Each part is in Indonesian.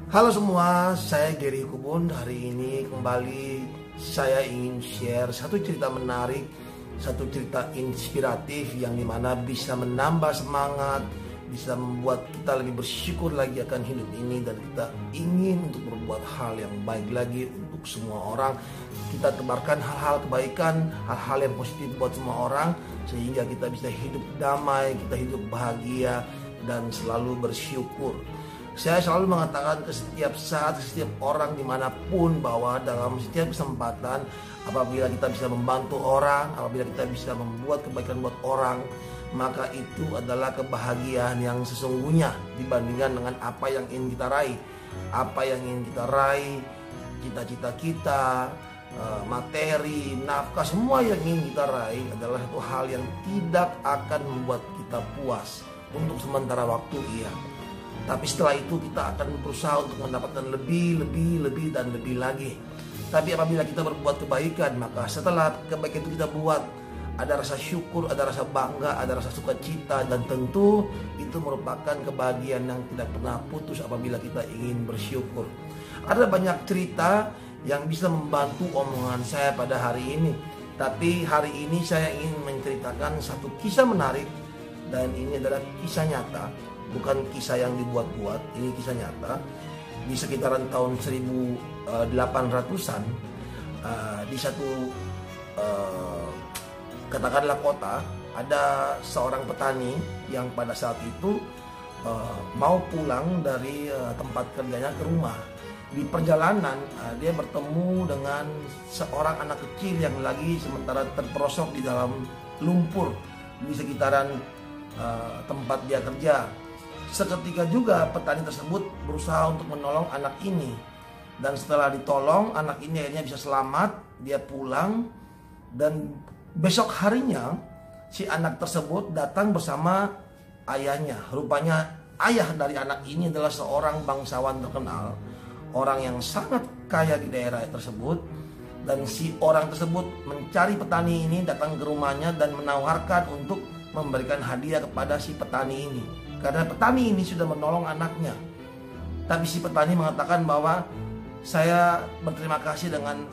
Halo semua, saya Gary Kubun. Hari ini kembali saya ingin share satu cerita menarik, satu cerita inspiratif yang dimana bisa menambah semangat, bisa membuat kita lebih bersyukur lagi akan hidup ini, dan kita ingin untuk berbuat hal yang baik lagi untuk semua orang. Kita tebarkan hal-hal kebaikan, hal-hal yang positif buat semua orang, sehingga kita bisa hidup damai, kita hidup bahagia dan selalu bersyukur. Saya selalu mengatakan ke setiap saat, ke setiap orang dimanapun, bahwa dalam setiap kesempatan, apabila kita bisa membantu orang, apabila kita bisa membuat kebaikan buat orang, maka itu adalah kebahagiaan yang sesungguhnya dibandingkan dengan apa yang ingin kita raih. Apa yang ingin kita raih, cita-cita kita, materi, nafkah, semua yang ingin kita raih adalah satu hal yang tidak akan membuat kita puas. Untuk sementara waktu, iya. Tapi setelah itu kita akan berusaha untuk mendapatkan lebih dan lebih lagi. Tapi apabila kita berbuat kebaikan, maka setelah kebaikan itu kita buat, ada rasa syukur, ada rasa bangga, ada rasa sukacita, dan tentu itu merupakan kebahagiaan yang tidak pernah putus apabila kita ingin bersyukur. Ada banyak cerita yang bisa membantu omongan saya pada hari ini. Tapi hari ini saya ingin menceritakan satu kisah menarik, dan ini adalah kisah nyata. Bukan kisah yang dibuat-buat, ini kisah nyata. Di sekitaran tahun 1800-an, di satu katakanlah kota, ada seorang petani yang pada saat itu mau pulang dari tempat kerjanya ke rumah. Di perjalanan dia bertemu dengan seorang anak kecil yang lagi sementara terperosok di dalam lumpur di sekitaran tempat dia kerja. Seketika juga petani tersebut berusaha untuk menolong anak ini, dan setelah ditolong, anak ini akhirnya bisa selamat. Dia pulang, dan besok harinya si anak tersebut datang bersama ayahnya. Rupanya ayah dari anak ini adalah seorang bangsawan terkenal, orang yang sangat kaya di daerah tersebut. Dan si orang tersebut mencari petani ini, datang ke rumahnya dan menawarkan untuk memberikan hadiah kepada si petani ini, karena petani ini sudah menolong anaknya. Tapi si petani mengatakan bahwa saya berterima kasih dengan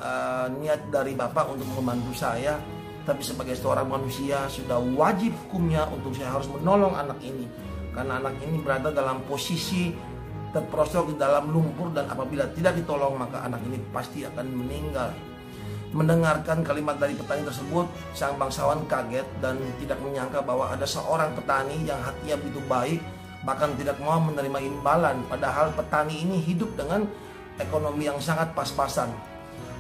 niat dari Bapak untuk membantu saya, tapi sebagai seorang manusia sudah wajib hukumnya untuk saya harus menolong anak ini, karena anak ini berada dalam posisi terperosok di dalam lumpur, dan apabila tidak ditolong maka anak ini pasti akan meninggal. Mendengarkan kalimat dari petani tersebut, sang bangsawan kaget dan tidak menyangka bahwa ada seorang petani yang hatinya begitu baik, bahkan tidak mau menerima imbalan, padahal petani ini hidup dengan ekonomi yang sangat pas-pasan.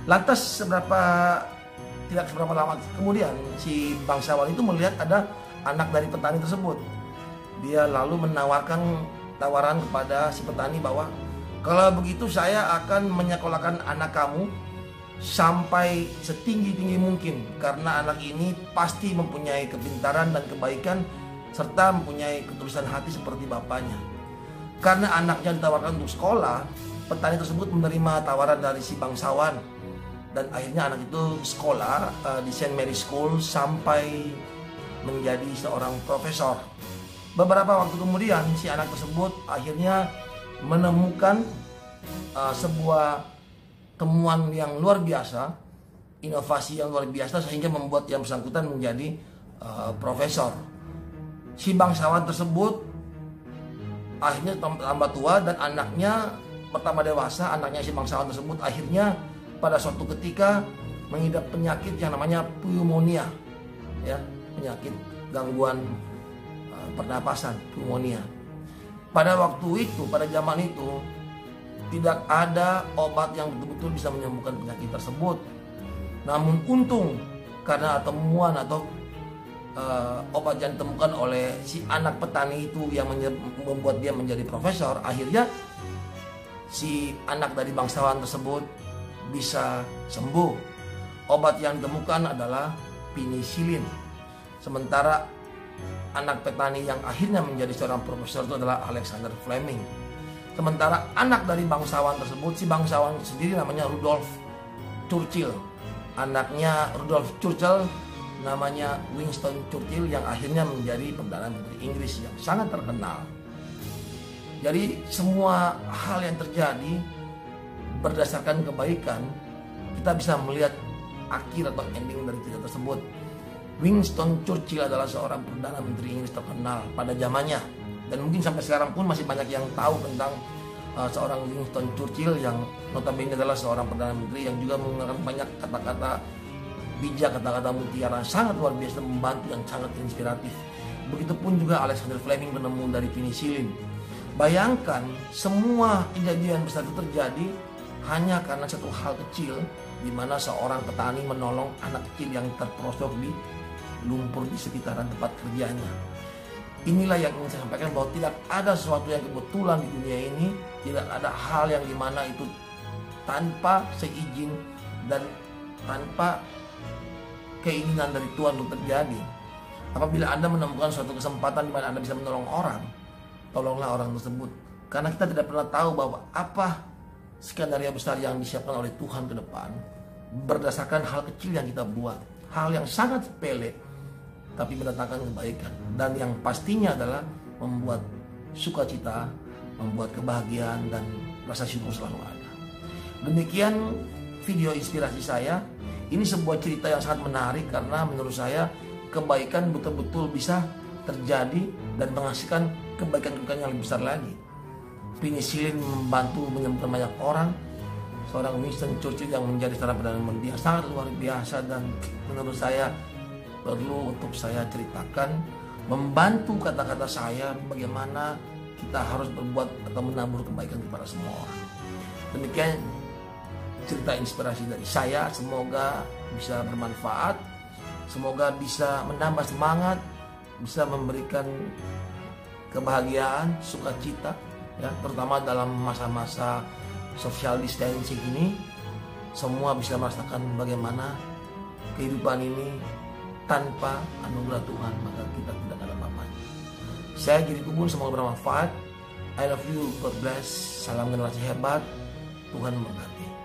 Lantas tidak seberapa lama kemudian, si bangsawan itu melihat ada anak dari petani tersebut. Dia lalu menawarkan tawaran kepada si petani bahwa kalau begitu saya akan menyekolahkan anak kamu sampai setinggi-tinggi mungkin, karena anak ini pasti mempunyai kepintaran dan kebaikan serta mempunyai ketulusan hati seperti bapaknya. Karena anaknya ditawarkan untuk sekolah, petani tersebut menerima tawaran dari si bangsawan, dan akhirnya anak itu sekolah di Saint Mary School sampai menjadi seorang profesor. Beberapa waktu kemudian si anak tersebut akhirnya menemukan sebuah temuan yang luar biasa, inovasi yang luar biasa, sehingga membuat yang bersangkutan menjadi profesor. Si bangsawan tersebut akhirnya tambah tua, dan anaknya bertambah dewasa. Anaknya si bangsawan tersebut akhirnya pada suatu ketika mengidap penyakit yang namanya pneumonia, ya, penyakit gangguan pernapasan, pneumonia. Pada waktu itu, pada zaman itu, tidak ada obat yang betul-betul bisa menyembuhkan penyakit tersebut. Namun untung, karena temuan atau obat yang ditemukan oleh si anak petani itu yang membuat dia menjadi profesor, akhirnya si anak dari bangsawan tersebut bisa sembuh. Obat yang ditemukan adalah penisilin. Sementara anak petani yang akhirnya menjadi seorang profesor itu adalah Alexander Fleming. Sementara anak dari bangsawan tersebut, si bangsawan sendiri namanya Rudolf Churchill. Anaknya Rudolf Churchill namanya Winston Churchill, yang akhirnya menjadi Perdana Menteri Inggris yang sangat terkenal. Jadi semua hal yang terjadi berdasarkan kebaikan, kita bisa melihat akhir atau ending dari cerita tersebut. Winston Churchill adalah seorang Perdana Menteri Inggris terkenal pada zamannya, dan mungkin sampai sekarang pun masih banyak yang tahu tentang seorang Winston Churchill yang notabene adalah seorang Perdana Menteri yang juga menggunakan banyak kata-kata bijak, kata-kata mutiara sangat luar biasa, membantu yang sangat inspiratif. Begitupun juga Alexander Fleming, penemu dari penisilin. Bayangkan semua kejadian besar itu terjadi hanya karena satu hal kecil, di mana seorang petani menolong anak kecil yang terperosok di lumpur di sekitaran tempat kerjanya. Inilah yang ingin saya sampaikan, bahwa tidak ada sesuatu yang kebetulan di dunia ini, tidak ada hal yang dimana itu tanpa seizin dan tanpa keinginan dari Tuhan untuk terjadi. Apabila Anda menemukan suatu kesempatan di mana Anda bisa menolong orang, tolonglah orang tersebut. Karena kita tidak pernah tahu bahwa apa skenario besar yang disiapkan oleh Tuhan ke depan, berdasarkan hal kecil yang kita buat, hal yang sangat sepele tapi mendatangkan kebaikan, dan yang pastinya adalah membuat sukacita, membuat kebahagiaan, dan rasa syukur selalu ada. Demikian video inspirasi saya. Ini sebuah cerita yang sangat menarik karena menurut saya kebaikan betul-betul bisa terjadi dan menghasilkan kebaikan-kebaikan yang lebih besar lagi. Penisilin membantu menyembuhkan banyak orang. Seorang Winston Churchill yang menjadi seorang Perdana Menteri yang sangat luar biasa, dan menurut saya perlu untuk saya ceritakan, membantu kata-kata saya bagaimana kita harus berbuat atau menabur kebaikan kepada semua orang. Demikian cerita inspirasi dari saya, semoga bisa bermanfaat, semoga bisa menambah semangat, bisa memberikan kebahagiaan, sukacita, ya, terutama dalam masa-masa social distancing ini. Semua bisa merasakan bagaimana kehidupan ini tanpa anugerah Tuhan, maka kita tidak ada apa-apanya. Saya Giri Kubun, semoga bermanfaat. I love you, God bless. Salam generasi hebat. Tuhan memberkati.